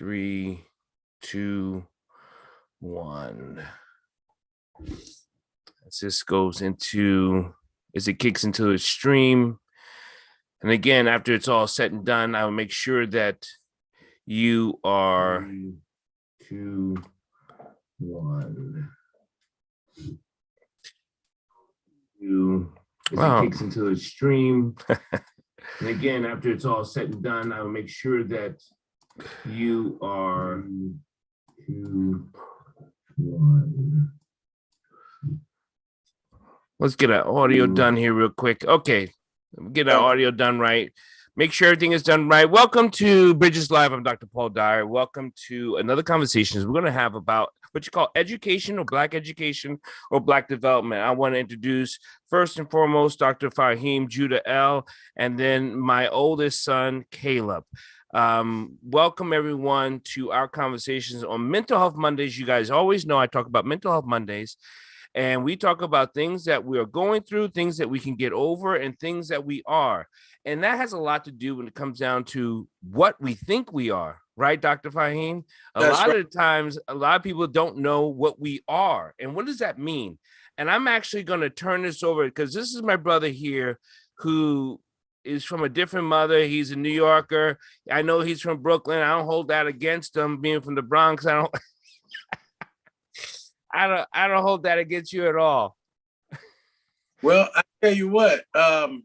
3, 2, 1. As this goes into, as it kicks into the stream. And again, after it's all said and done, I will make sure that you are 3, 2, 1. As it kicks into the stream. And again, after it's all said and done, I will make sure that you are 2, 1. Let's get our audio done here real quick. Okay, get our audio done right. Make sure everything is done right. Welcome to Bridges Live. I'm Dr. Paul Dyer. Welcome to another conversation we're going to have about what you call education or Black education or Black development. I want to introduce first and foremost Dr. Faheem, Juda L, and then my oldest son, Caleb. Welcome everyone to our conversations on Mental Health Mondays. You guys always know I talk about Mental Health Mondays. And we talk about things that we are going through, things that we can get over, and things that we are. And that has a lot to do when it comes down to what we think we are, right, Dr. Faheem? A lot of times, a lot of people don't know what we are. And what does that mean? And I'm actually going to turn this over because this is my brother here who is from a different mother. He's a New Yorker. I know he's from Brooklyn. I don't hold that against him being from the Bronx. I don't hold that against you at all. Well, I tell you what, I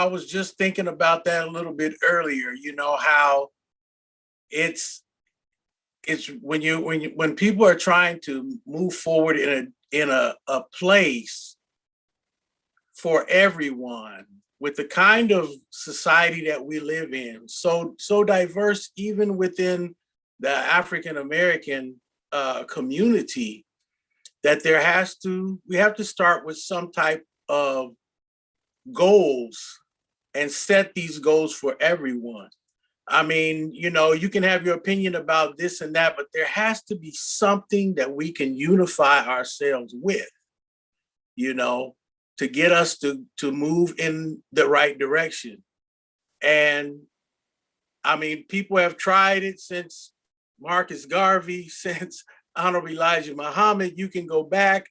was just thinking about that a little bit earlier, how it's when people are trying to move forward in a place for everyone with the kind of society that we live in, so diverse, even within the African American community, that we have to start with some type of goals and set these goals for everyone. I mean, you can have your opinion about this and that, but there has to be something that we can unify ourselves with, to get us to move in the right direction. And I mean, people have tried it since Marcus Garvey, since Honorable Elijah Muhammad. You can go back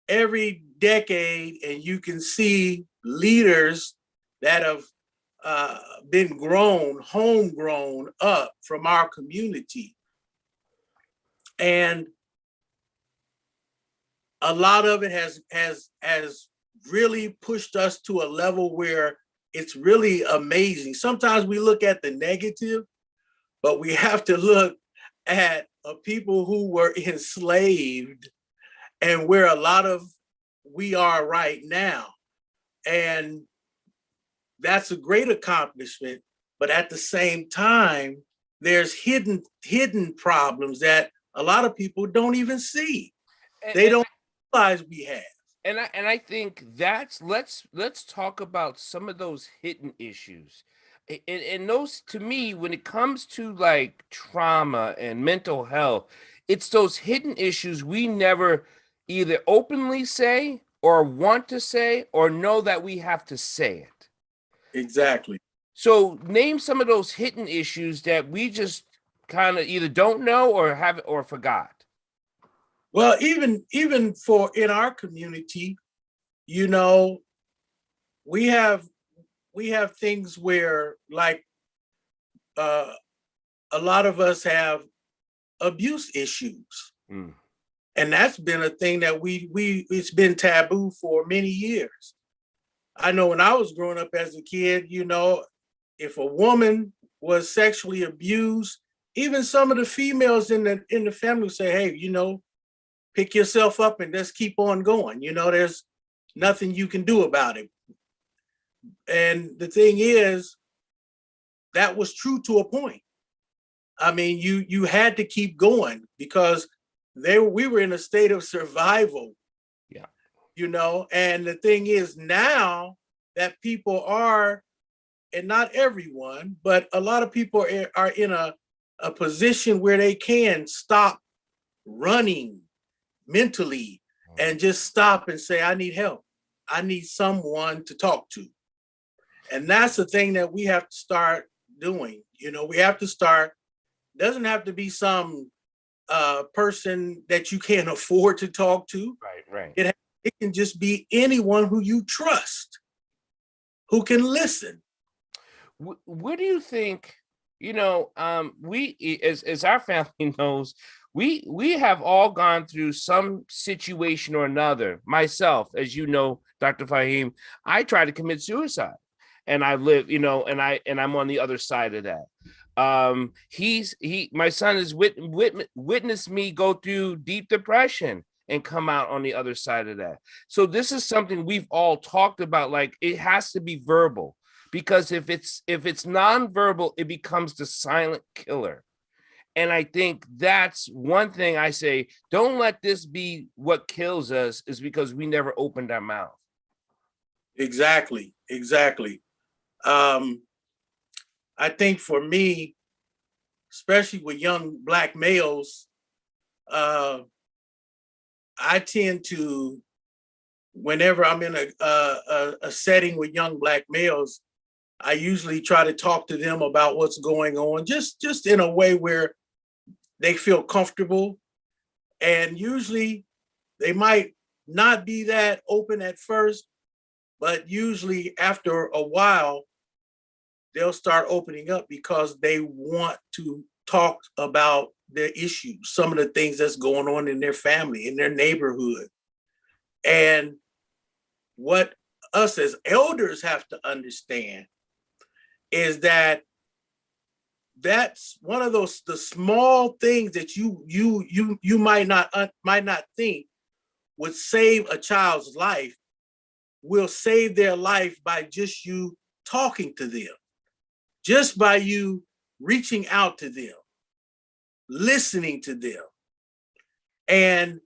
every decade and you can see leaders that have been homegrown up from our community. And a lot of it has really pushed us to a level where it's really amazing. Sometimes we look at the negative, but we have to look at people who were enslaved and where a lot of we are right now. And that's a great accomplishment. But at the same time, there's hidden problems that a lot of people don't even see. They don't realize we have. And I think let's talk about some of those hidden issues. And those, to me, when it comes to like trauma and mental health, it's those hidden issues we never either openly say or want to say or know that we have to say it. Exactly. So name some of those hidden issues that we just kind of either don't know or have or forgot. Well, even for in our community, we have things where, like, a lot of us have abuse issues. And that's been a thing that it's been taboo for many years. I know when I was growing up as a kid, if a woman was sexually abused, even some of the females in the family would say, hey, pick yourself up and just keep on going. There's nothing you can do about it. And the thing is, that was true to a point. I mean, you had to keep going because we were in a state of survival. Yeah. And the thing is, now that people are, and not everyone, but a lot of people are in a position where they can stop running mentally and just stop and say, I need help. I need someone to talk to. And that's the thing that we have to start doing. You know, we have to start. Doesn't have to be some person that you can't afford to talk to. Right. It can just be anyone who you trust, who can listen. What do you think? You know, we as our family knows, we have all gone through some situation or another. Myself, as you know, Dr. Faheem, I tried to commit suicide, and I live, you know, and I'm on the other side of that. My son has witnessed me go through deep depression and come out on the other side of that. So this is something we've all talked about. Like, it has to be verbal, because if it's nonverbal, it becomes the silent killer. And I think that's one thing I say, don't let this be what kills us, is because we never opened our mouth. Exactly. I think for me, especially with young Black males, I tend to, whenever I'm in a setting with young Black males, I usually try to talk to them about what's going on, just in a way where they feel comfortable. And usually they might not be that open at first, but usually after a while, they'll start opening up because they want to talk about their issues, some of the things that's going on in their family, in their neighborhood. And what us as elders have to understand is that that's one of the small things that you might not think would save a child's life, will save their life by just you talking to them, just by you reaching out to them, listening to them. And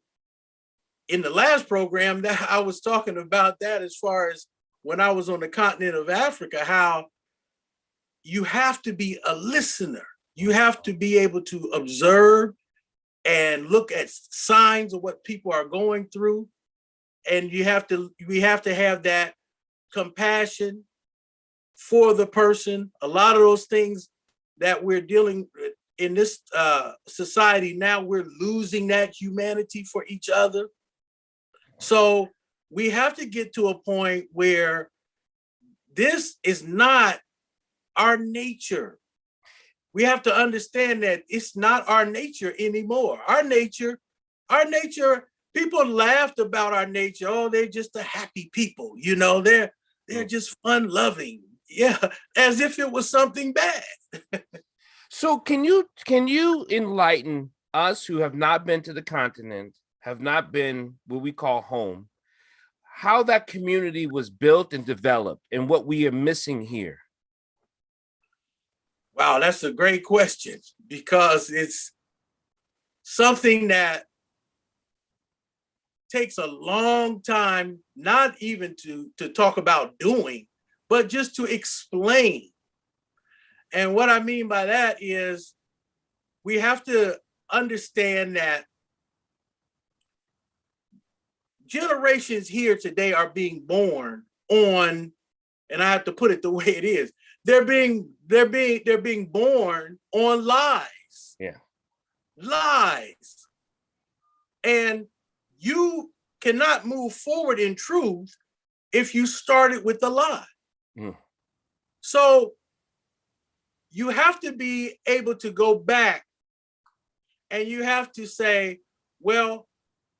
in the last program that I was talking about that, as far as when I was on the continent of Africa, how you have to be a listener. You have to be able to observe and look at signs of what people are going through. And we have to have that compassion for the person. A lot of those things that we're dealing with in this society now, we're losing that humanity for each other. So we have to get to a point where this is not our nature. We have to understand that it's not our nature anymore. Our nature, people laughed about our nature. Oh, they're just a happy people. You know, they're just fun loving. Yeah, as if it was something bad. So can you enlighten us who have not been to the continent, have not been what we call home, how that community was built and developed and what we are missing here? Wow, that's a great question, because it's something that takes a long time, not even to talk about doing, but just to explain. And what I mean by that is we have to understand that generations here today are being born on, and I have to put it the way it is, they're being born on lies. Yeah. Lies. And you cannot move forward in truth if you started with the lie. So you have to be able to go back and you have to say, well,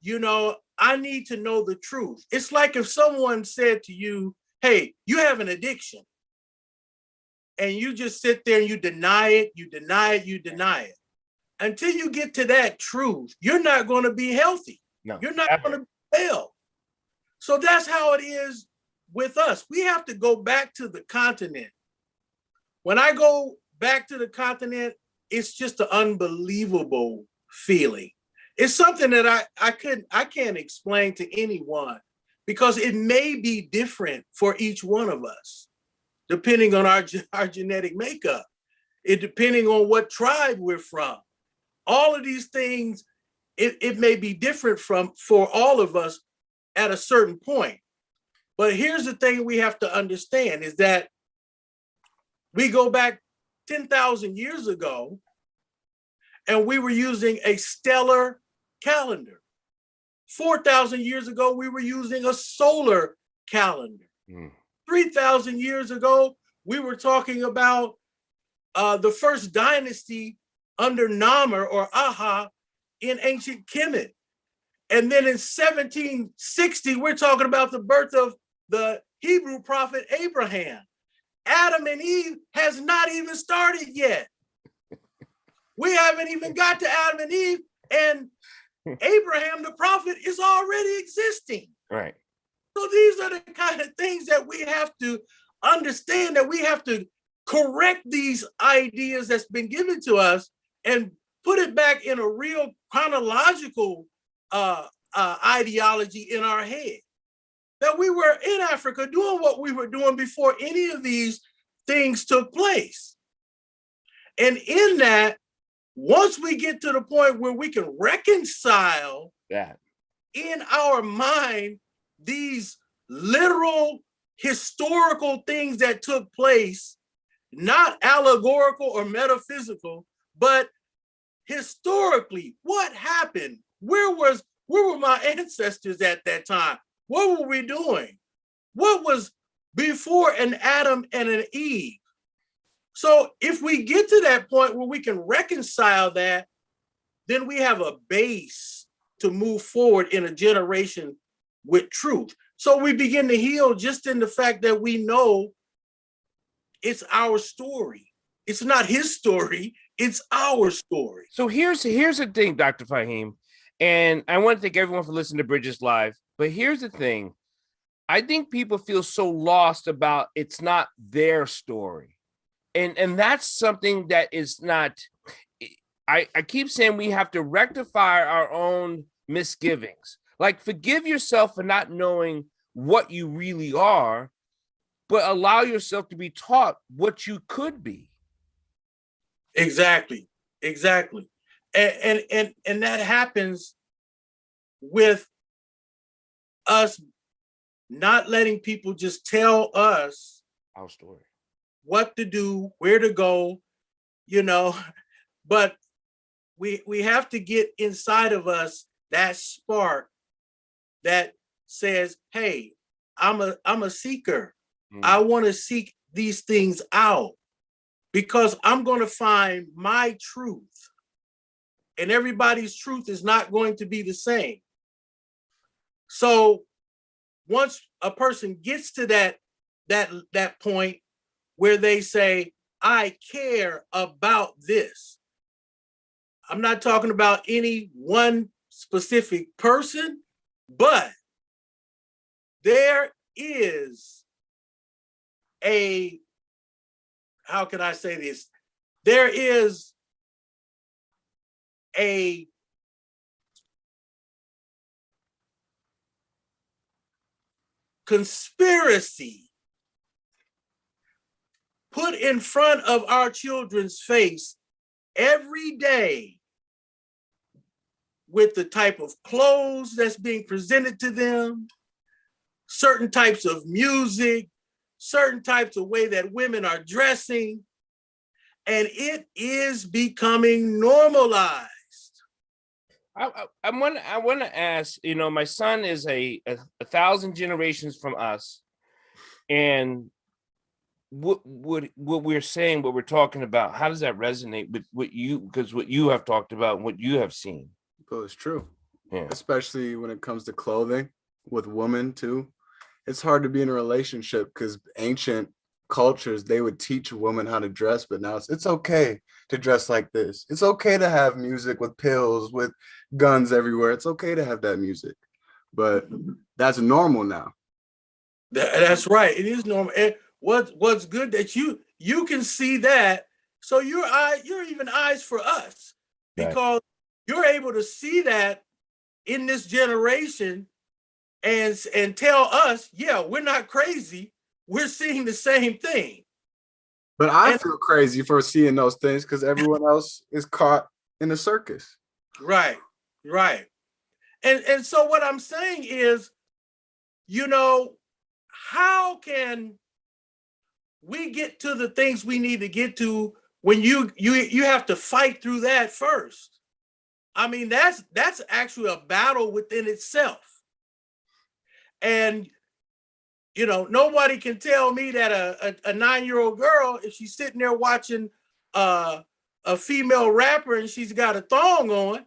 you know, I need to know the truth. It's like if someone said to you, hey, you have an addiction. And you just sit there and you deny it. Until you get to that truth, you're not going to be healthy. No, you're not going to be well. So that's how it is with us. We have to go back to the continent. When I go back to the continent, it's just an unbelievable feeling. It's something that I can't explain to anyone, because it may be different for each one of us, depending on our genetic makeup, depending on what tribe we're from. All of these things, it may be different for all of us at a certain point. But here's the thing we have to understand is that we go back 10,000 years ago, and we were using a stellar calendar. 4,000 years ago, we were using a solar calendar. 3,000 years ago, we were talking about the first dynasty under Namur or Aha in ancient Kemet. And then in 1760, we're talking about the birth of the Hebrew prophet Abraham. Adam and Eve has not even started yet. We haven't even got to Adam and Eve, and Abraham, the prophet, is already existing. Right. So these are the kind of things that we have to understand, that we have to correct these ideas that's been given to us and put it back in a real chronological ideology in our head. That we were in Africa doing what we were doing before any of these things took place. And in that, once we get to the point where we can reconcile that in our mind, these literal historical things that took place, not allegorical or metaphysical, but historically, what happened? Where were my ancestors at that time? What were we doing? What was before an Adam and an Eve? So if we get to that point where we can reconcile that, then we have a base to move forward in a generation with truth. So we begin to heal just in the fact that we know it's our story. It's not his story, it's our story. So here's the thing, Dr. Faheem, and I want to thank everyone for listening to Bridges Live, but here's the thing. I think people feel so lost about it's not their story. And that's something that is not, I keep saying we have to rectify our own misgivings. Like, forgive yourself for not knowing what you really are, but allow yourself to be taught what you could be. Exactly. And that happens with us not letting people just tell us our story, what to do, where to go, but we have to get inside of us that spark that says, hey, I'm a seeker. I want to seek these things out because I'm going to find my truth. And everybody's truth is not going to be the same. So once a person gets to that point where they say, I care about this. I'm not talking about any one specific person, but there is how can I say this? There is a conspiracy put in front of our children's face every day with the type of clothes that's being presented to them, certain types of music, certain types of way that women are dressing, and it is becoming normalized. I want to ask, my son is a 1,000 generations from us, and what we're saying, what we're talking about, how does that resonate with what you have talked about, what you have seen? Well, it's true. Yeah. Especially when it comes to clothing with women too. It's hard to be in a relationship because ancient cultures, they would teach women how to dress, but now it's okay to dress like this. It's okay to have music with pills, with guns everywhere. It's okay to have that music, but that's normal now. That's right. It is normal. And what's good that you can see that. So you're even eyes for us, because you're able to see that in this generation and tell us, yeah, we're not crazy. We're seeing the same thing. But I feel crazy for seeing those things because everyone else is caught in the circus. Right. And so what I'm saying is, how can we get to the things we need to get to when you have to fight through that first. I mean, that's actually a battle within itself. And nobody can tell me that a 9-year-old girl, if she's sitting there watching a female rapper and she's got a thong on,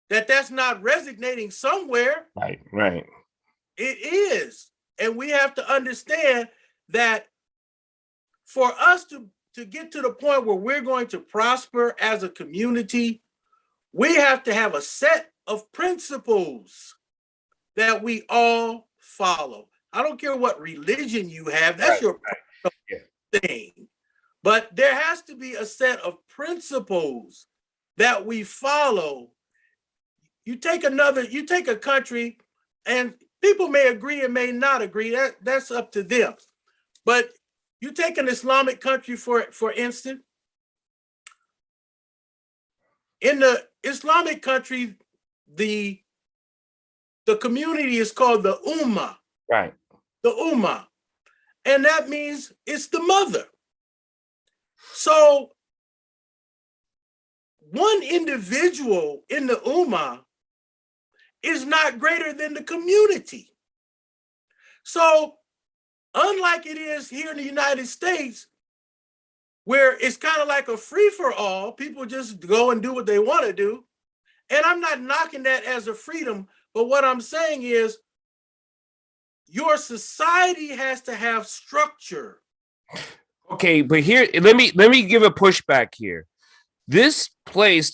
that's not resonating somewhere. Right. It is. And we have to understand that for us to get to the point where we're going to prosper as a community, we have to have a set of principles that we all follow. I don't care what religion you have, that's your thing. But there has to be a set of principles that we follow. You take a country, and people may agree and may not agree. That's up to them. But you take an Islamic country, for instance. In the Islamic country, the community is called the Ummah. Right. The Ummah. And that means it's the mother. So one individual in the Ummah is not greater than the community. So unlike it is here in the United States, where it's kind of like a free-for-all, people just go and do what they want to do. And I'm not knocking that as a freedom, but what I'm saying is your society has to have structure. Okay, but here, let me give a pushback here. This place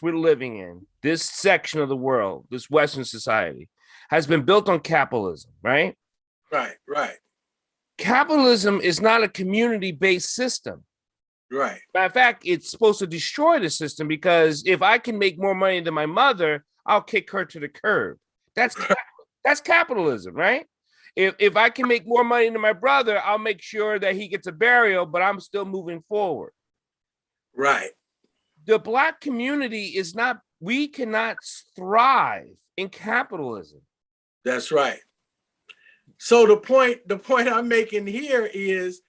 we're living in, this section of the world, this Western society, has been built on capitalism, right? Right. Capitalism is not a community-based system. Right. Matter of fact, it's supposed to destroy the system, because if I can make more money than my mother, I'll kick her to the curb. That's capitalism, right? If I can make more money than my brother, I'll make sure that he gets a burial, but I'm still moving forward. Right. The Black community we cannot thrive in capitalism. That's right. So the point I'm making here is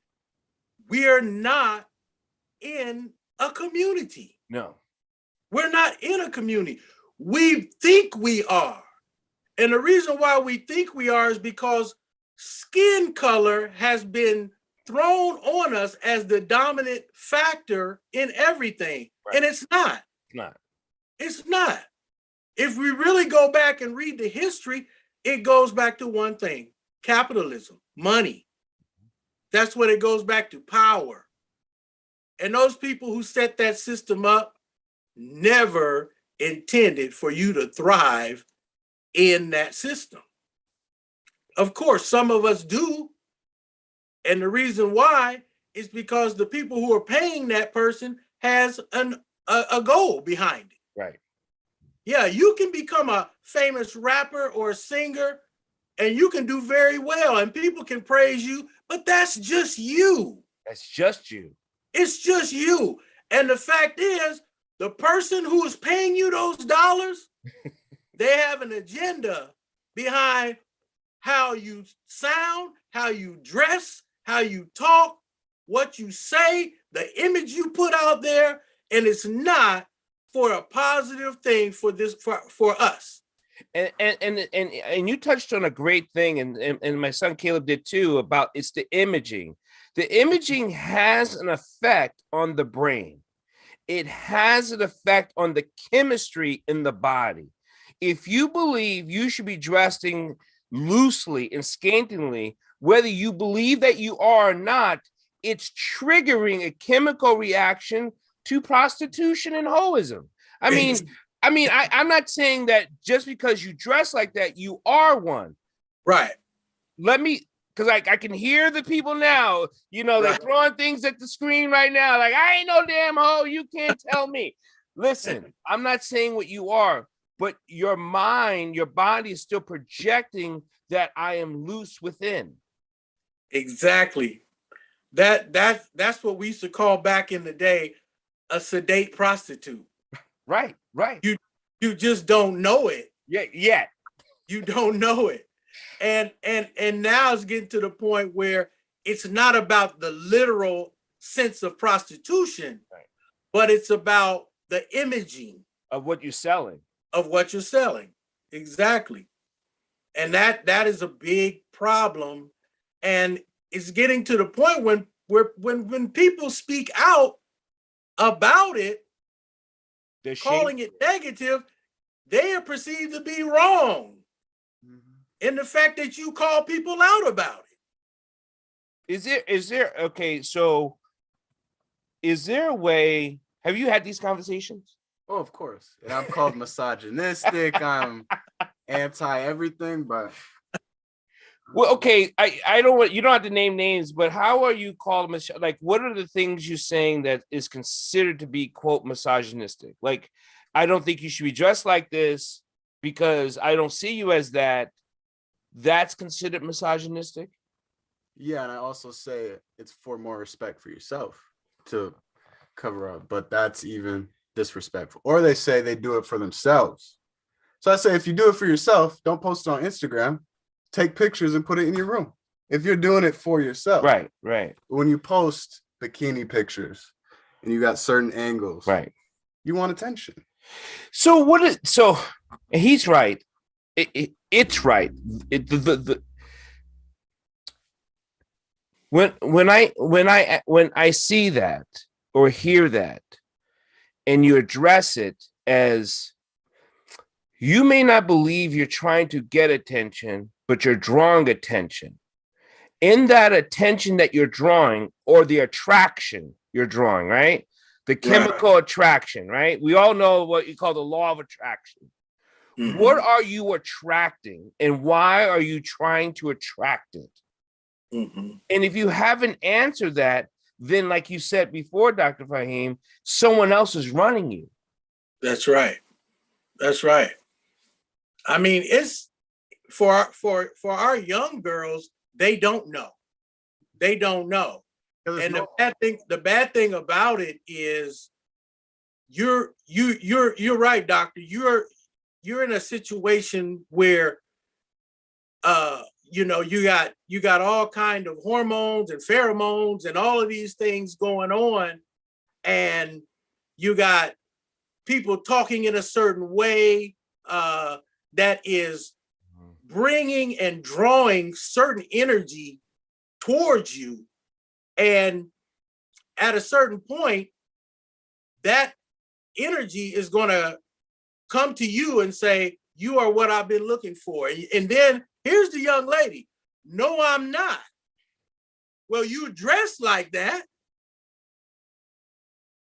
we are not in a community. No. We're not in a community. We think we are. And the reason why we think we are is because skin color has been thrown on us as the dominant factor in everything. Right. And it's not. It's not. If we really go back and read the history, it goes back to one thing: capitalism, money. That's what it goes back to, power. And those people who set that system up never intended for you to thrive in that system. Of course, some of us do. And the reason why is because the people who are paying that person has a goal behind it. Right. Yeah, you can become a famous rapper or a singer, and you can do very well, and people can praise you, but that's just you. That's just you. It's just you. And the fact is, the person who is paying you those dollars, they have an agenda behind how you sound, how you dress, how you talk, what you say, the image you put out there, and it's not for a positive thing for us. And you touched on a great thing, and my son Caleb did too, about it's the imaging. The imaging has an effect on the brain. It has an effect on the chemistry in the body. If you believe you should be dressing loosely and scantily, whether you believe that you are or not, it's triggering a chemical reaction to prostitution and hoism. I'm not saying that just because you dress like that, you are one. Right. Because I can hear the people now, they're throwing things at the screen right now. Like, I ain't no damn hoe. You can't tell me. Listen, I'm not saying what you are, but your mind, your body is still projecting that I am loose within. Exactly. That's what we used to call back in the day a sedate prostitute. Right. You just don't know it. Yeah. You don't know it. And now it's getting to the point where it's not about the literal sense of prostitution, right, but it's about the imaging of what you're selling. Of what you're selling. Exactly. And that is a big problem. And it's getting to the point when people speak out about it, They're calling it negative, they are perceived to be wrong in the fact that you call people out about it. Is there okay, so is there a way, have you had these conversations? Oh, of course. And I'm called misogynistic. I'm anti everything, but Well, okay, I don't want, you don't have to name names, but how are you called like, what are the things you're saying that is considered to be, quote, misogynistic? Like, I don't think you should be dressed like this because I don't see you as that. That's considered misogynistic? yeah, and I also say it's for more respect for yourself to cover up, but that's even disrespectful. Or they say they do it for themselves. So I say, if you do it for yourself, don't post it on Instagram. Take pictures and put it in your room. If you're doing it for yourself. Right, right. When you post bikini pictures and you got certain angles, right, you want attention. So he's right. It's right. When I see that or hear that, and you address it as, you may not believe you're trying to get attention, but you're drawing attention. In that attention that you're drawing, or the attraction you're drawing, right? The chemical attraction, right? We all know what you call the law of attraction. Mm-hmm. What are you attracting, and why are you trying to attract it? Mm-hmm. And if you haven't answered that, then, like you said before, Dr. Faheem, someone else is running you. That's right. That's right. I mean, it's for our young girls, they don't know. They don't know. And the bad thing about it is you're right, doctor. You're in a situation where you got all kind of hormones and pheromones and all of these things going on, and you got people talking in a certain way that is bringing and drawing certain energy towards you. And at a certain point, that energy is going to come to you and say, you are what I've been looking for. And then here's the young lady. No, I'm not. Well, you dress like that.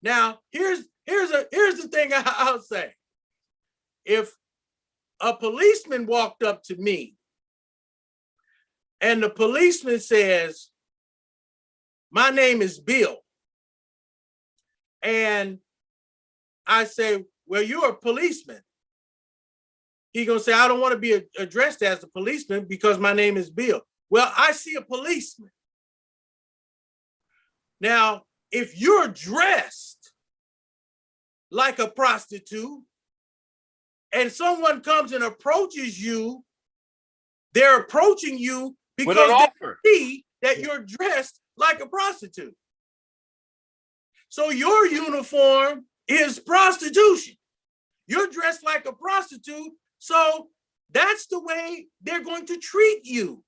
Now, here's the thing I'll say. If a policeman walked up to me and the policeman says, my name is Bill, and I say, well, you're a policeman. He's going to say, I don't want to be addressed as a policeman because my name is Bill. Well, I see a policeman. Now, if you're dressed like a prostitute and someone comes and approaches you, they're approaching you because they see that you're dressed like a prostitute. So your uniform is prostitution. You're dressed like a prostitute, so that's the way they're going to treat you.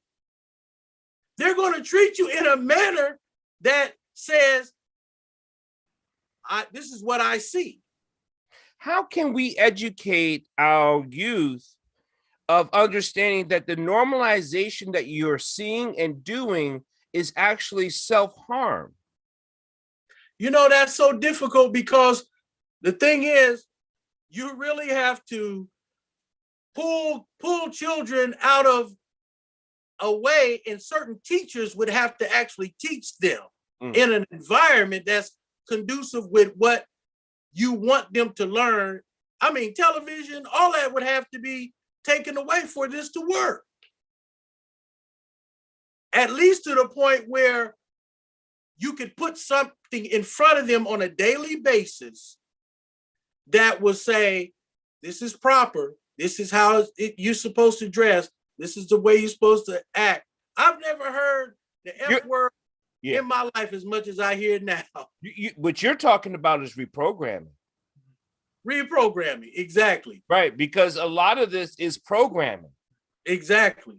They're going to treat you in a manner that says, this is what I see. How can we educate our youth of understanding that the normalization that you're seeing and doing is actually self-harm? That's so difficult because the thing is, you really have to pull children out of a way, and certain teachers would have to actually teach them in an environment that's conducive with what you want them to learn. I mean, television, all that would have to be taken away for this to work. At least to the point where you could put something in front of them on a daily basis that will say, this is proper. This is how you're supposed to dress. This is the way you're supposed to act. I've never heard the F word in my life as much as I hear now. What you're talking about is reprogramming. Reprogramming, exactly. Right, because a lot of this is programming. Exactly.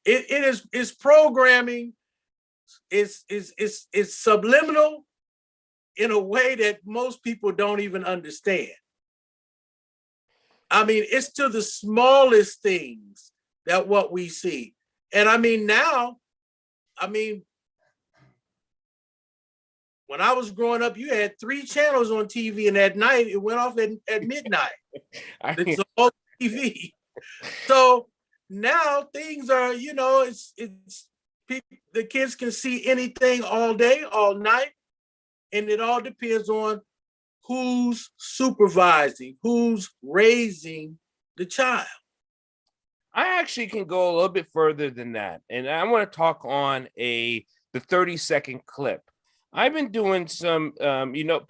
It's programming. It's subliminal in a way that most people don't even understand. I mean, it's to the smallest things that what we see. And I mean, now, when I was growing up, you had 3 channels on TV, and at night it went off at midnight. It's all TV. So now things are, it's the kids can see anything all day, all night, and it all depends on who's supervising, who's raising the child. I actually can go a little bit further than that, and I want to talk on the 30-second clip. I've been doing some,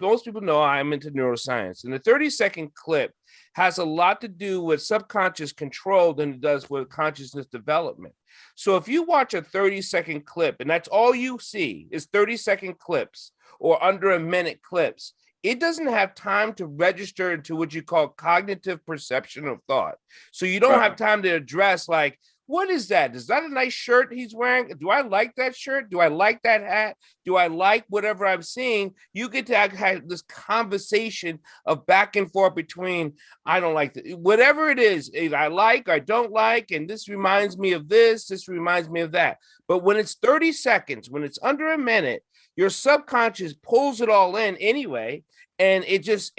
most people know I'm into neuroscience, and the 30-second clip has a lot to do with subconscious control than it does with consciousness development. So if you watch a 30-second clip, and that's all you see is 30-second clips or under a minute clips, it doesn't have time to register into what you call cognitive perception of thought. So you don't have time to address, like, what is that? Is that a nice shirt he's wearing? Do I like that shirt? Do I like that hat? Do I like whatever I'm seeing? You get to have this conversation of back and forth between, I don't like whatever it is, I like, I don't like, and this reminds me of this reminds me of that. But when it's 30 seconds, when it's under a minute, your subconscious pulls it all in anyway, and it just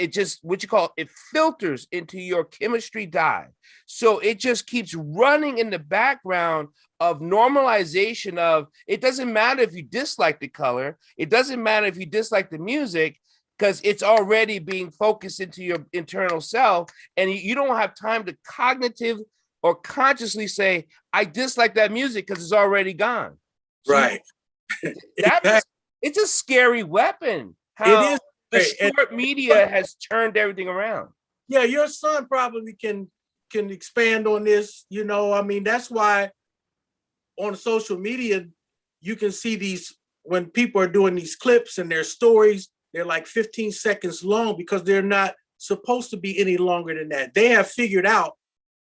what you call it filters into your chemistry dye. So it just keeps running in the background of normalization of, it doesn't matter if you dislike the color, it doesn't matter if you dislike the music, because it's already being focused into your internal self, and you don't have time to cognitive or consciously say, I dislike that music, because it's already gone. So right. It's a scary weapon. How it is. The short media has turned everything around. Yeah, your son probably can expand on this. That's why on social media, you can see these, when people are doing these clips and their stories, they're like 15 seconds long, because they're not supposed to be any longer than that. They have figured out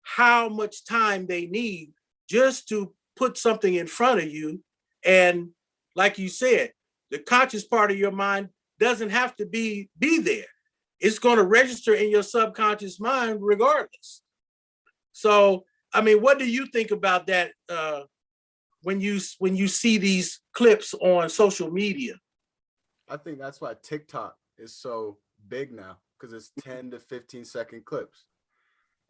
how much time they need just to put something in front of you. And like you said, the conscious part of your mind doesn't have to be there. It's going to register in your subconscious mind regardless. So, what do you think about that when you see these clips on social media? I think that's why TikTok is so big now, because it's 10 to 15 second clips.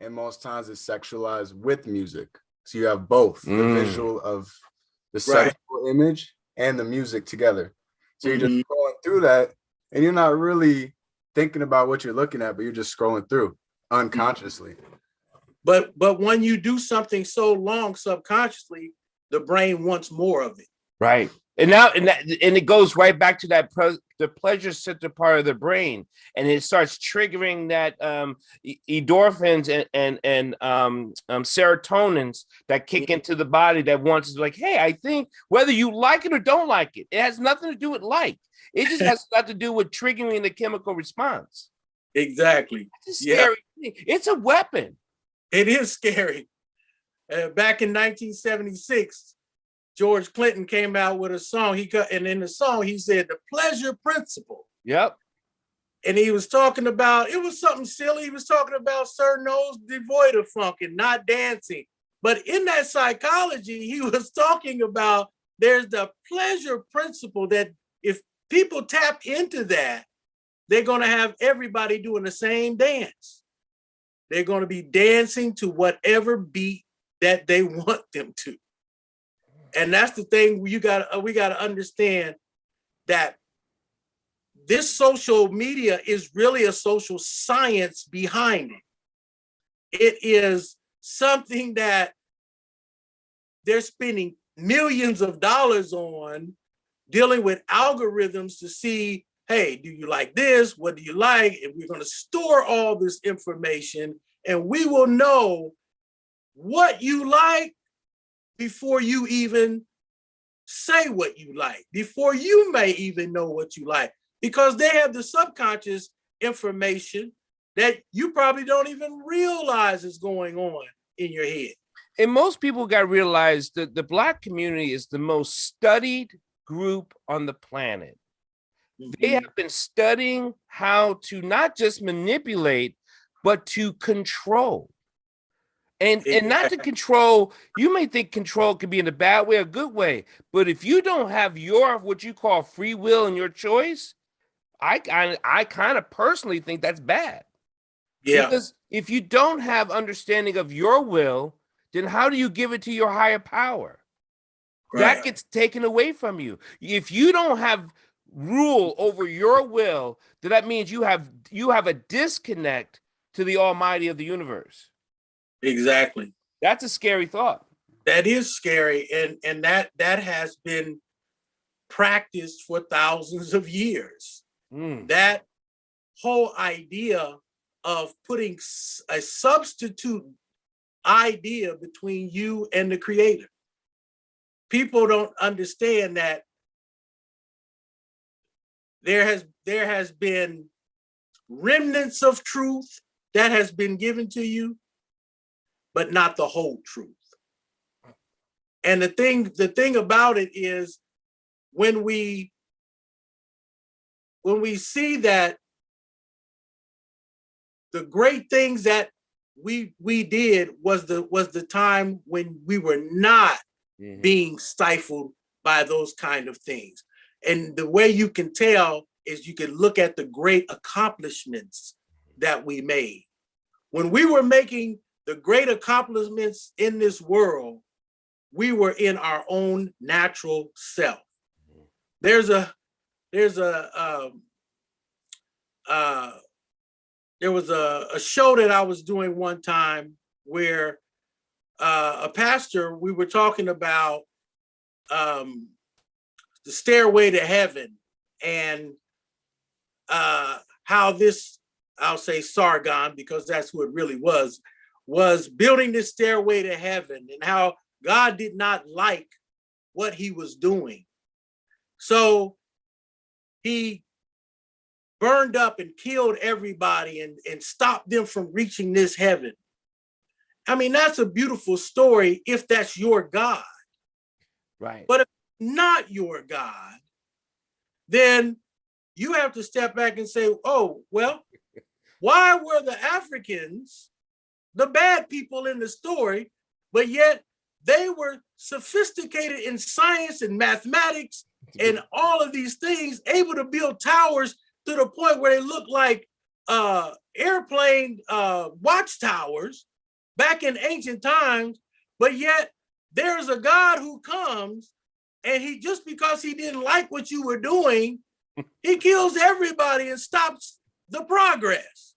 And most times it's sexualized with music. So you have both the visual of the sexual image and the music together. So you're just going through that, and you're not really thinking about what you're looking at, but you're just scrolling through unconsciously. But when you do something so long subconsciously, the brain wants more of it. Right. And now, and it goes right back to that the pleasure center part of the brain, and it starts triggering that endorphins and serotonins that kick into the body that wants to, like, hey, I think whether you like it or don't like it, it has nothing to do with like. It just has a lot to do with triggering the chemical response. Exactly. It's a scary thing. It's a weapon. It is scary. Back in 1976. George Clinton came out with a song. And in the song, he said the pleasure principle. Yep. And he was talking about, it was something silly. He was talking about Sir Nose devoid of funk and not dancing. But in that psychology, he was talking about there's the pleasure principle that if people tap into that, they're going to have everybody doing the same dance. They're going to be dancing to whatever beat that they want them to. And that's the thing we got to understand, that this social media is really a social science behind it. It is something that they're spending millions of dollars on, dealing with algorithms to see, hey, do you like this? What do you like? And we're going to store all this information, and we will know what you like before you even say what you like before you may even know what you like, because they have the subconscious information that you probably don't even realize is going on in your head. And most people got to realize that the Black community is the most studied group on the planet. They have been studying how to not just manipulate, but to control. And not to control, you may think control could be in a bad way or good way, but if you don't have your, what you call free will and your choice, I kind of personally think that's bad. Yeah. Because if you don't have understanding of your will, then how do you give it to your higher power? Right. That gets taken away from you. If you don't have rule over your will, then that means you have a disconnect to the Almighty of the universe. Exactly. That's a scary thought. That is scary, and that has been practiced for thousands of years. That whole idea of putting a substitute idea between you and the Creator. People don't understand that there has been remnants of truth that has been given to you, but not the whole truth. And the thing about it is, when we see that the great things that we did was the time when we were not being stifled by those kind of things. And the way you can tell is you can look at the great accomplishments that we made. When we were making the great accomplishments in this world, we were in our own natural self. There was a show that I was doing one time where a pastor, we were talking about the stairway to heaven, and how this, I'll say Sargon, because that's who it really was building this stairway to heaven, and how God did not like what he was doing. So he burned up and killed everybody and stopped them from reaching this heaven. I mean, that's a beautiful story if that's your God. Right. But if not your God, then you have to step back and say, oh, well, why were the Africans the bad people in the story, but yet they were sophisticated in science and mathematics and all of these things, able to build towers to the point where they look like airplane watchtowers back in ancient times, but yet there's a God who comes, and he, just because he didn't like what you were doing, he kills everybody and stops the progress.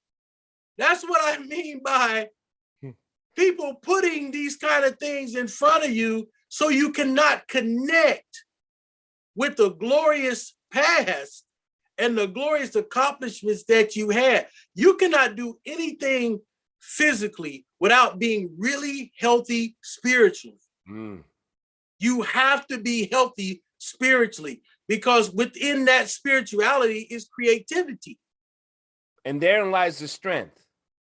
That's what I mean by people putting these kind of things in front of you so you cannot connect with the glorious past and the glorious accomplishments that you had. You cannot do anything physically without being really healthy spiritually. You have to be healthy spiritually, because within that spirituality is creativity. And therein lies the strength.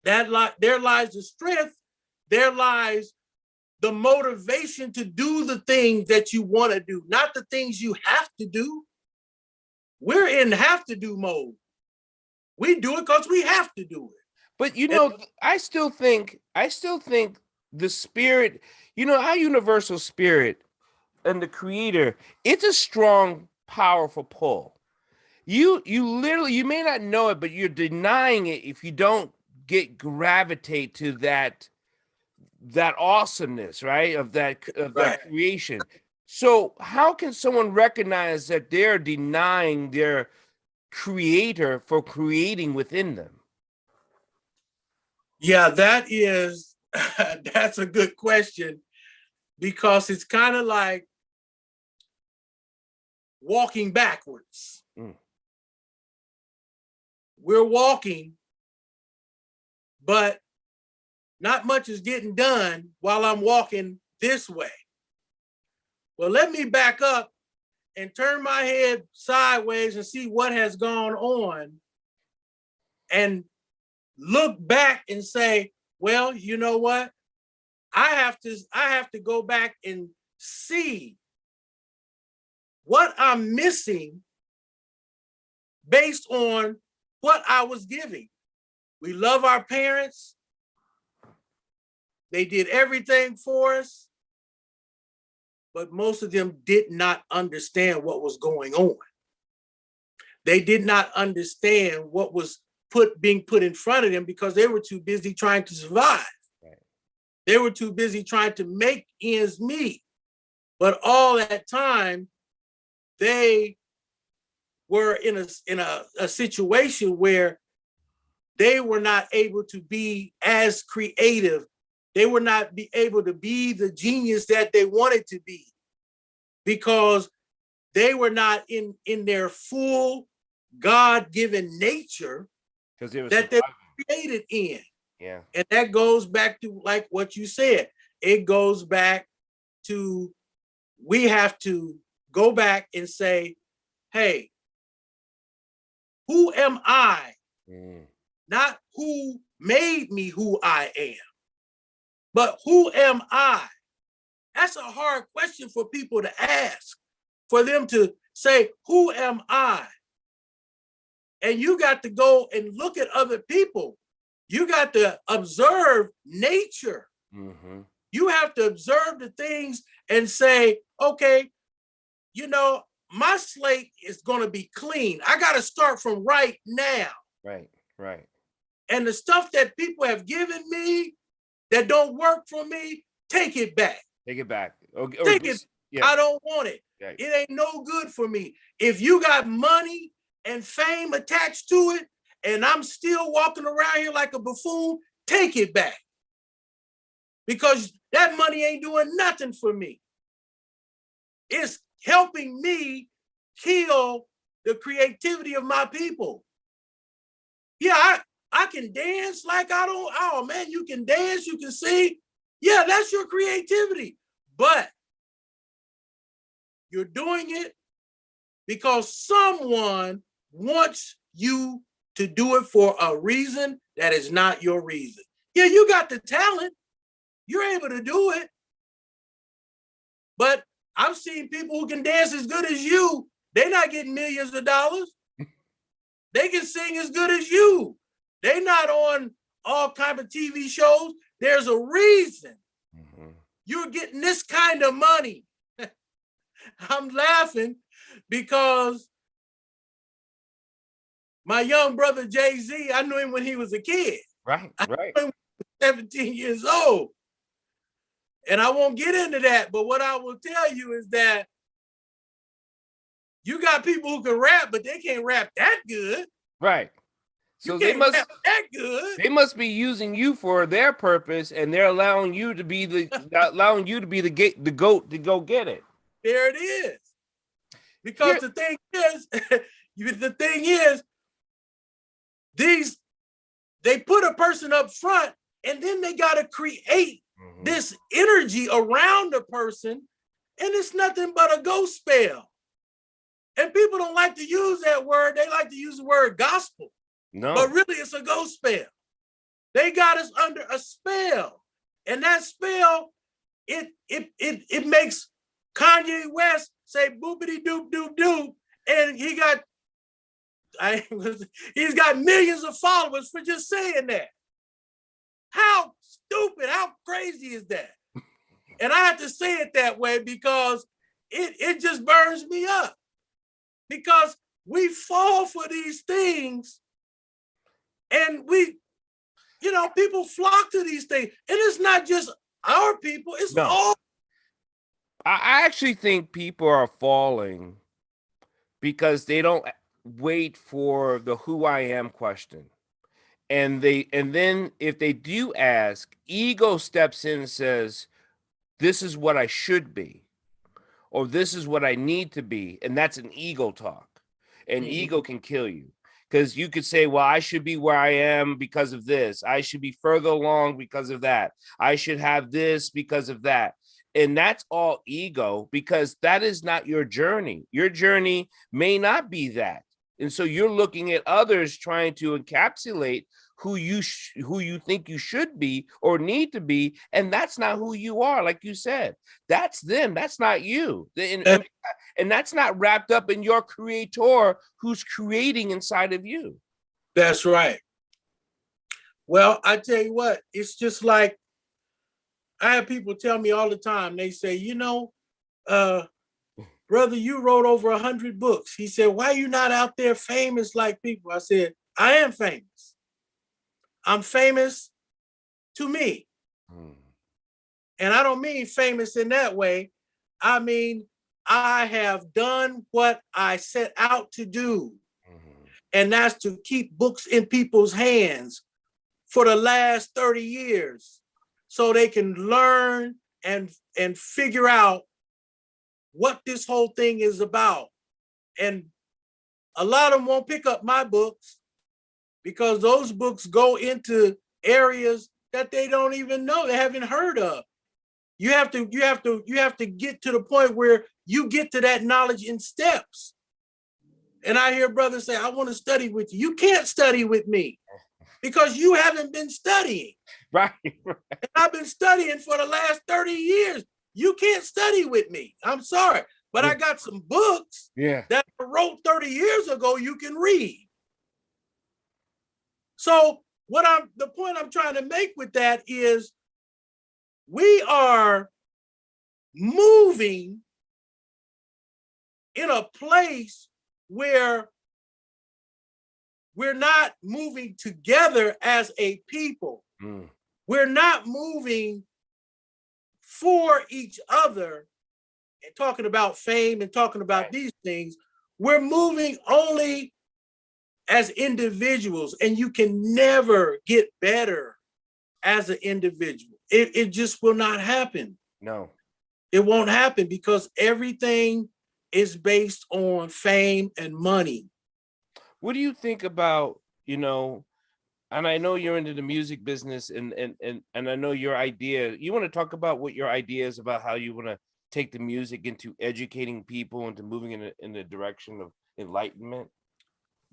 There lies the strength. There lies the motivation to do the things that you want to do, not the things you have to do. We're in have to do mode. We do it because we have to do it. But you know, I still think the spirit, you know, our universal spirit and the Creator, it's a strong, powerful pull. You literally, you may not know it, but you're denying it if you don't gravitate to that awesomeness, right? Of that creation. So how can someone recognize that they're denying their Creator for creating within them? Yeah, that's a good question, because it's kind of like walking backwards. We're walking, but not much is getting done while I'm walking this way. well, let me back up and turn my head sideways and see what has gone on and look back and say, well, you know what? I have to go back and see what I'm missing based on what I was giving. We love our parents. They did everything for us, but most of them did not understand what was going on. They did not understand what was being put in front of them because they were too busy trying to survive. Right. They were too busy trying to make ends meet. But all that time, they were in a situation where they were not able to be as creative. They were not able to be the genius that they wanted to be because they were not in their full God-given nature that they were created in. Yeah. And that goes back to like what you said. It goes back to, we have to go back and say, hey, who am I? Not who made me who I am, but who am I? That's a hard question for people to ask, for them to say, who am I? And you got to go and look at other people. You got to observe nature. Mm-hmm. You have to observe the things and say, okay, you know, my slate is going to be clean. I got to start from right now. Right, right. And the stuff that people have given me that don't work for me, take it back. Take it back. Take it. Yeah. I don't want it. Right. It ain't no good for me. If you got money and fame attached to it, and I'm still walking around here like a buffoon, take it back. Because that money ain't doing nothing for me. It's helping me kill the creativity of my people. Yeah, I can dance like I don't, oh man, you can dance, you can sing. Yeah, that's your creativity. But you're doing it because someone wants you to do it for a reason that is not your reason. Yeah, you got the talent. You're able to do it. But I've seen people who can dance as good as you. They're not getting millions of dollars. They can sing as good as you. They're not on all kinds of TV shows. There's a reason you're getting this kind of money. I'm laughing because my young brother, Jay-Z, I knew him when he was a kid. Right. I knew him when he was 17 years old. And I won't get into that, but what I will tell you is that you got people who can rap, but they can't rap that good. Right. So they must rap that good. They must be using you for their purpose, and they're allowing you to be the the goat to go get it. There it is. Because the thing is, they put a person up front, and then they got to create this energy around the person, and it's nothing but a ghost spell. And people don't like to use that word. They like to use the word gospel. No. But really, it's a ghost spell. They got us under a spell. And that spell, it makes Kanye West say boopity doop doop doop. And he's got millions of followers for just saying that. How stupid, how crazy is that? And I have to say it that way because it just burns me up. Because we fall for these things and people flock to these things. And it's not just our people, it's all. I actually think people are falling because they don't wait for the who I am question. And then if they do ask, ego steps in and says, this is what I should be, or this is what I need to be. And that's an ego talk. And ego can kill you because you could say, well, I should be where I am because of this. I should be further along because of that. I should have this because of that. And that's all ego, because that is not your journey. Your journey may not be that. And so you're looking at others trying to encapsulate who you think you should be or need to be, and that's not who you are. Like you said, that's them. That's not you. And that's not wrapped up in your creator who's creating inside of you. That's right. Well, I tell you what, it's just like, I have people tell me all the time, they say, you know, brother, you wrote over 100 books. He said, why are you not out there famous like people? I said, I am famous. I'm famous to me. And I don't mean famous in that way. I mean, I have done what I set out to do. And that's to keep books in people's hands for the last 30 years so they can learn and figure out what this whole thing is about. And a lot of them won't pick up my books because those books go into areas that they don't even know, they haven't heard of. You have to get to the point where you get to that knowledge in steps. And I hear brothers say, I want to study with you. You can't study with me because you haven't been studying. Right. And I've been studying for the last 30 years. You can't study with me. I'm sorry. But I got some books that I wrote 30 years ago you can read. So the point I'm trying to make with that is we are moving in a place where we're not moving together as a people. We're not moving for each other and talking about fame and talking about these things. We're moving only as individuals, and you can never get better as an individual. It just will not happen. No. It won't happen because everything is based on fame and money. What do you think about, and I know you're into the music business and I know your idea, you want to talk about what your idea is about how you want to take the music into educating people, into moving in the direction of enlightenment?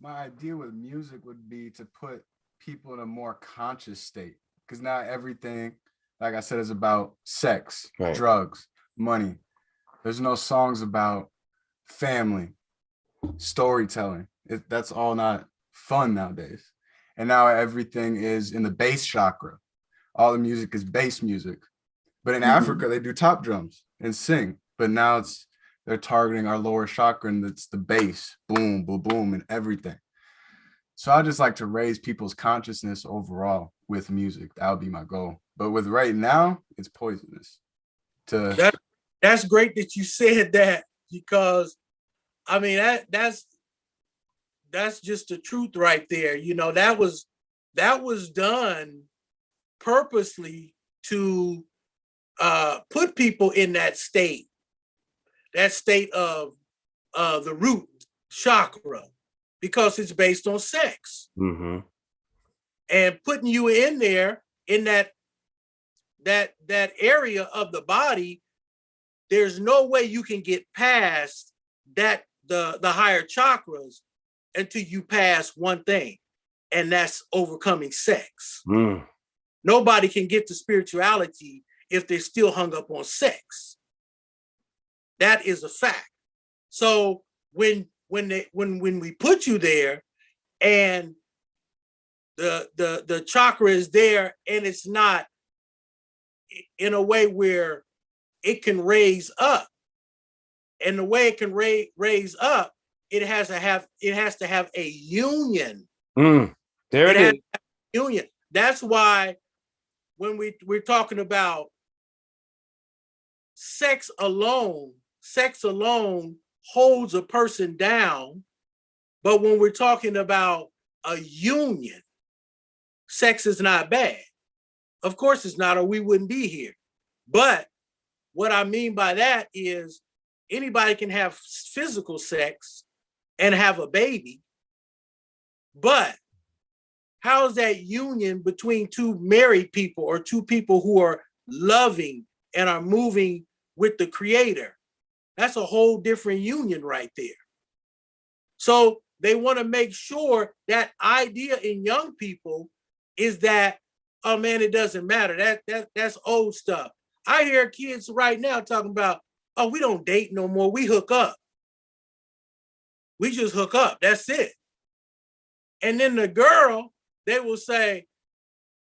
My idea with music would be to put people in a more conscious state, because now everything, like I said, is about sex, drugs, money. There's no songs about family, storytelling. That's all not fun nowadays. And now everything is in the bass chakra. All the music is bass music. But in Africa, they do top drums and sing. But now they're targeting our lower chakra, and it's the bass, boom, boom, boom, and everything. So I just like to raise people's consciousness overall with music. That would be my goal. But with right now, it's poisonous. That's great that you said that, because I mean that's just the truth right there. That was done purposely to put people in that state of the root chakra, because it's based on sex. And putting you in there in that area of the body, there's no way you can get past that the higher chakras until you pass one thing, and that's overcoming sex. Nobody can get to spirituality if they're still hung up on sex. That is a fact. So when we put you there and the chakra is there and it's not in a way where it can raise up, and the way it can raise up, it has to have a union. There it is. Union. That's why when we're talking about sex alone holds a person down. But when we're talking about a union, sex is not bad. Of course it's not, or we wouldn't be here. But what I mean by that is anybody can have physical sex and have a baby, but how is that union between two married people or two people who are loving and are moving with the creator. That's a whole different union right there. So they want to make sure that idea in young people is that, oh man, it doesn't matter. That's old stuff. I hear kids right now talking about, oh, we don't date no more. We hook up. We just hook up. That's it. And then the girl, they will say,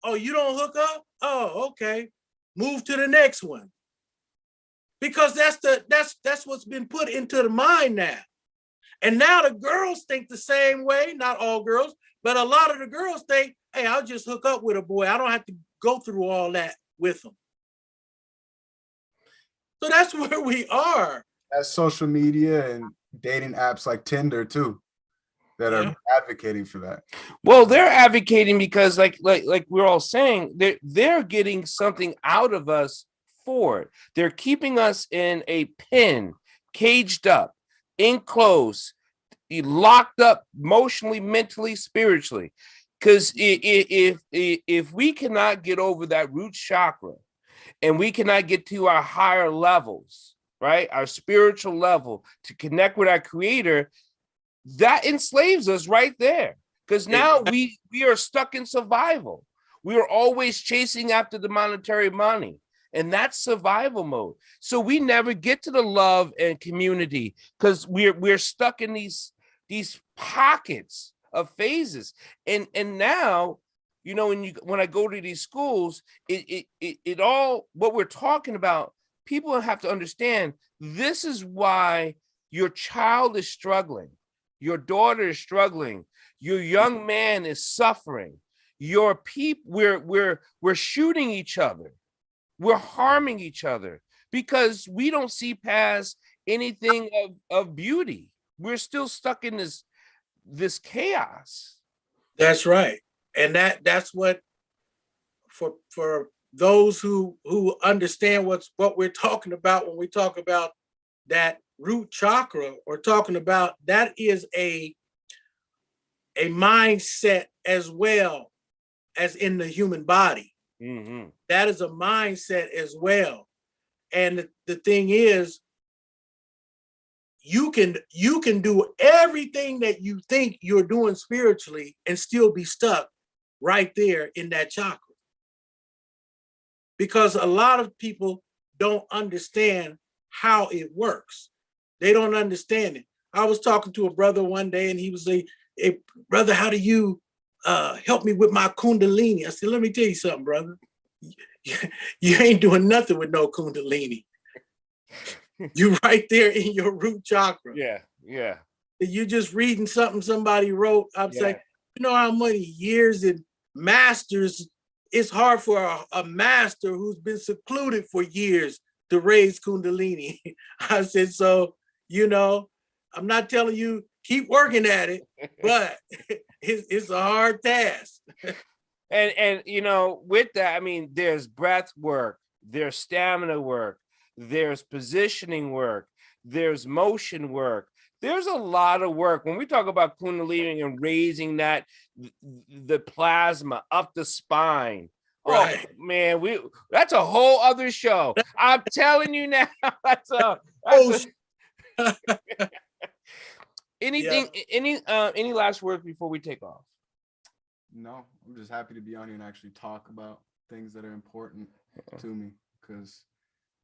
oh, you don't hook up? Oh, okay. Move to the next one. Because that's what's been put into the mind now. And now the girls think the same way, not all girls, but a lot of the girls think, hey, I'll just hook up with a boy. I don't have to go through all that with them. So that's where we are. That's social media and dating apps like Tinder too, that are advocating for that. Well, they're advocating because like we're all saying, they're getting something out of us for it. They're keeping us in a pen, caged up, enclosed, locked up emotionally, mentally, spiritually. Because if we cannot get over that root chakra and we cannot get to our higher levels, right, our spiritual level to connect with our creator, that enslaves us right there. Because now we are stuck in survival. We are always chasing after the monetary money. And that's survival mode. So we never get to the love and community because we're stuck in these pockets of phases. And now, you know, when I go to these schools, it all what we're talking about, people have to understand this is why your child is struggling, your daughter is struggling, your young man is suffering, your people, we're shooting each other. We're harming each other because we don't see past anything of beauty. We're still stuck in this chaos. That's right. And that's what for those who understand what we're talking about when we talk about that root chakra, or talking about that is a mindset as well as in the human body. Mm-hmm. That is a mindset as well. And the thing is, you can do everything that you think you're doing spiritually and still be stuck right there in that chakra. Because a lot of people don't understand how it works. They don't understand it. I was talking to a brother one day and he was like, hey, brother, how do you help me with my Kundalini? I said, let me tell you something, brother. You ain't doing nothing with no Kundalini. You right there in your root chakra. Yeah. You're just reading something somebody wrote. I'm saying, you know how many years and masters, it's hard for a master who's been secluded for years to raise Kundalini. I said, so, you know, I'm not telling you keep working at it, but it's a hard task. And you know, with that, I mean, there's breath work, there's stamina work, there's positioning work, there's motion work. There's a lot of work. When we talk about Kundalini and raising that, the plasma up the spine. Right. Oh man, that's a whole other show. I'm telling you now. Anything, any last words before we take off? No, I'm just happy to be on here and actually talk about things that are important to me, because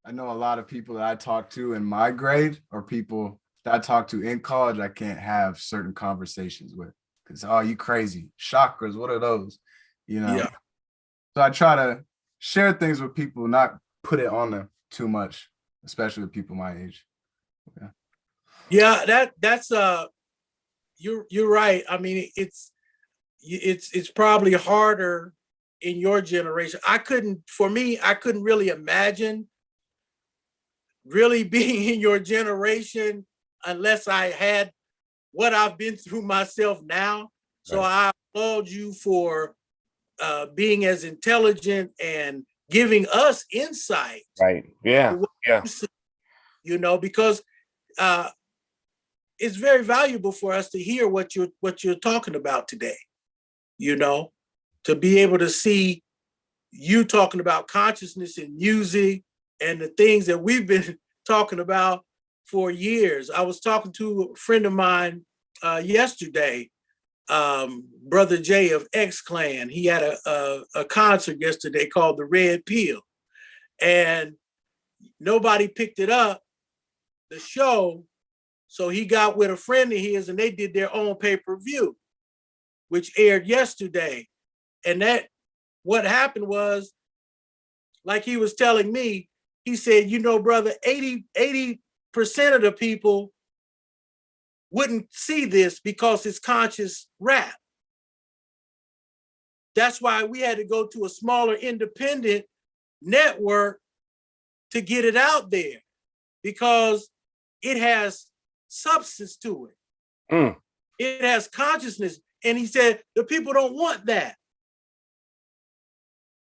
I know a lot of people that I talk to in my grade or people that I talk to in college, I can't have certain conversations with because, oh, you crazy. Chakras, what are those? You know? Yeah. So I try to share things with people, not put it on them too much, especially with people my age. Yeah, that's you're right. I mean, it's probably harder in your generation. I couldn't really imagine really being in your generation unless I had what I've been through myself now. So I applaud you for being as intelligent and giving us insight. Right. Yeah. Yeah. You know, because it's very valuable for us to hear what you're talking about today. You know, to be able to see you talking about consciousness in music, and the things that we've been talking about for years. I was talking to a friend of mine yesterday, Brother Jay of X Clan. He had a concert yesterday called The Red Pill, and nobody picked it up, the show. So he got with a friend of his and they did their own pay-per-view, which aired yesterday. And that, what happened was, like he was telling me, he said, you know, brother, 80% of the people wouldn't see this because it's conscious rap. That's why we had to go to a smaller independent network to get it out there, because it has substance to it. It has consciousness. And he said, the people don't want that.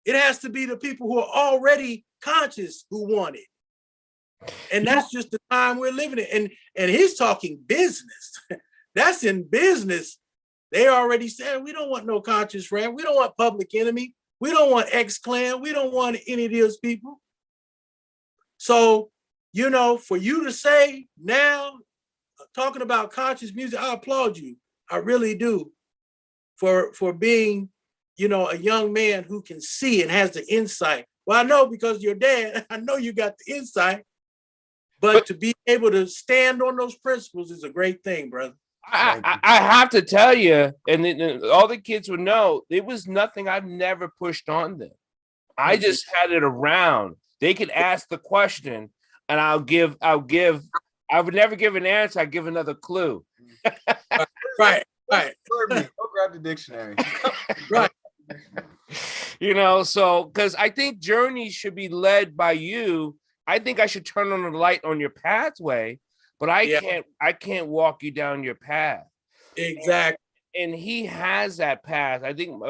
It has to be the people who are already conscious who want it. And that's just the time we're living in. And he's talking business. That's in business. They already said, we don't want no conscious rap. We don't want Public Enemy. We don't want X Clan. We don't want any of those people. So, you know, for you to say now, talking about conscious music, I applaud you. I really do, for being, you know, a young man who can see and has the insight. Well, I know because your dad, I know you got the insight, but to be able to stand on those principles is a great thing, brother. I have to tell you, and all the kids would know, it was nothing I've never pushed on them. I just had it around. They could ask the question, and I would never give an answer. I give another clue. Right. Go grab the dictionary. Right. You know, so because I think journeys should be led by you. I think I should turn on the light on your pathway, but I can't walk you down your path. Exactly. And he has that path. I think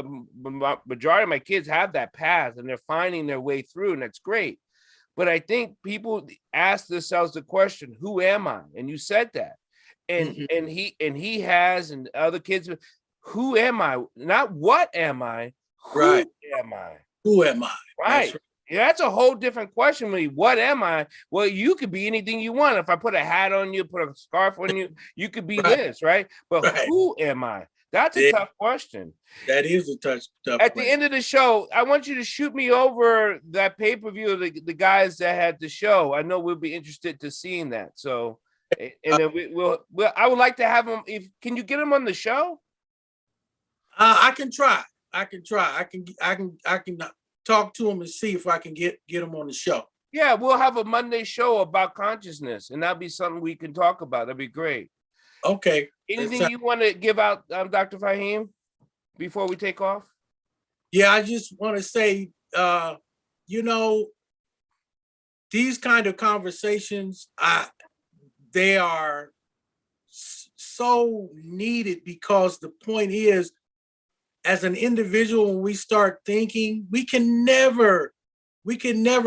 majority of my kids have that path, and they're finding their way through, and that's great. But I think people ask themselves the question, who am I? And you said that. And he has, and other kids, who am I? Not what am I? Who am I? Who am I? Right. Yeah, that's a whole different question. What am I? Well, you could be anything you want. If I put a hat on you, put a scarf on you, you could be this, right? But who am I? That's a tough question. That is a tough At the end of the show, I want you to shoot me over that pay-per-view of the guys that had the show. I know we'll be interested to seeing that. So, and then I would like to have them. Can you get them on the show? I can try. I can talk to them and see if I can get them on the show. Yeah, we'll have a Monday show about consciousness, and that'll be something we can talk about. That'd be great. Okay. Anything you want to give out, Dr. Faheem, before we take off? Yeah, I just want to say, you know, these kind of conversations, they are so needed, because the point is, as an individual, when we start thinking, we can never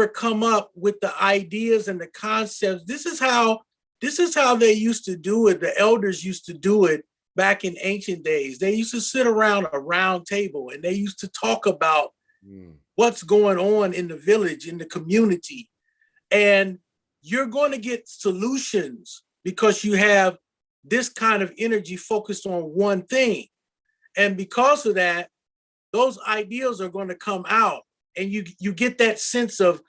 come up with the ideas and the concepts. This is how they used to do it. The elders used to do it back in ancient days. They used to sit around a round table and they used to talk about what's going on in the village, in the community. And you're going to get solutions because you have this kind of energy focused on one thing. And because of that, those ideas are going to come out, and you get that sense of,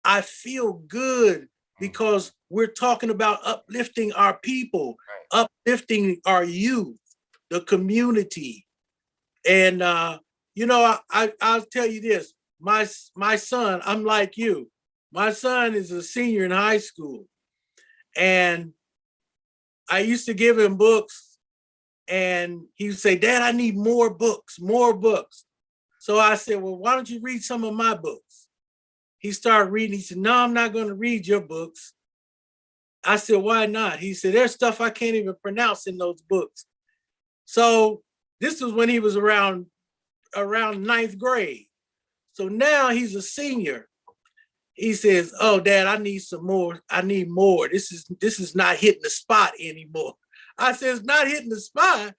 I feel good because we're talking about uplifting our people, uplifting our youth, the community. And, you know, I'll tell you this, my son, I'm like you. My son is a senior in high school, and I used to give him books. And he would say, Dad, I need more books. So I said, well, why don't you read some of my books? He started reading. He said, no, I'm not going to read your books. I said, why not? He said, there's stuff I can't even pronounce in those books. So this was when he was around ninth grade. So now he's a senior. He says, oh, Dad, I need some more. I need more. This is not hitting the spot anymore. I said, it's not hitting the spot.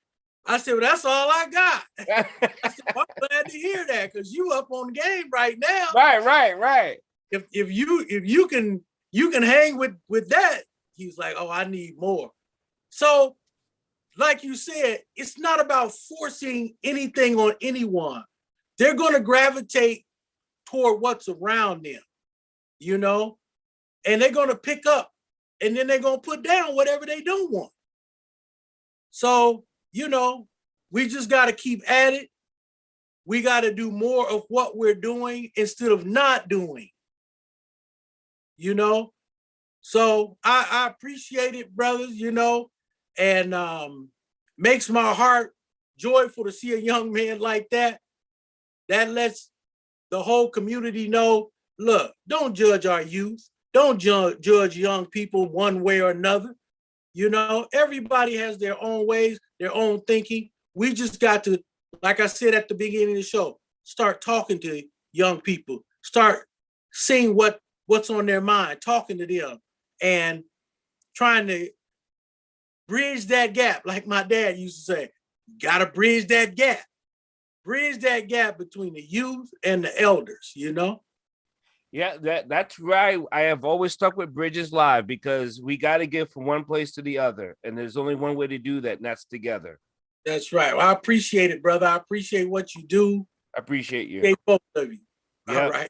I said, well, that's all I got. I said, well, I'm glad to hear that, because you up on the game right now. Right. if you can hang with that, he's like, oh, I need more. So, like you said, it's not about forcing anything on anyone. They're going to gravitate toward what's around them, you know, and they're going to pick up, and then they're going to put down whatever they don't want. So, you know, we just got to keep at it. We got to do more of what we're doing instead of not doing, you know. So I appreciate it, brothers, you know, and makes my heart joyful to see a young man like that. That lets the whole community know, look, don't judge our youth. Don't judge young people one way or another. You know, everybody has their own ways, their own thinking. We just got to, like I said at the beginning of the show, start talking to young people, start seeing what's on their mind, talking to them, and trying to bridge that gap. Like my dad used to say, gotta bridge that gap. Bridge that gap between the youth and the elders, you know? Yeah, that's right. I have always stuck with Bridges Live because we got to get from one place to the other. And there's only one way to do that, and that's together. That's right. Well, I appreciate it, brother. I appreciate what you do. I appreciate you. Appreciate both of you. Yeah. All right.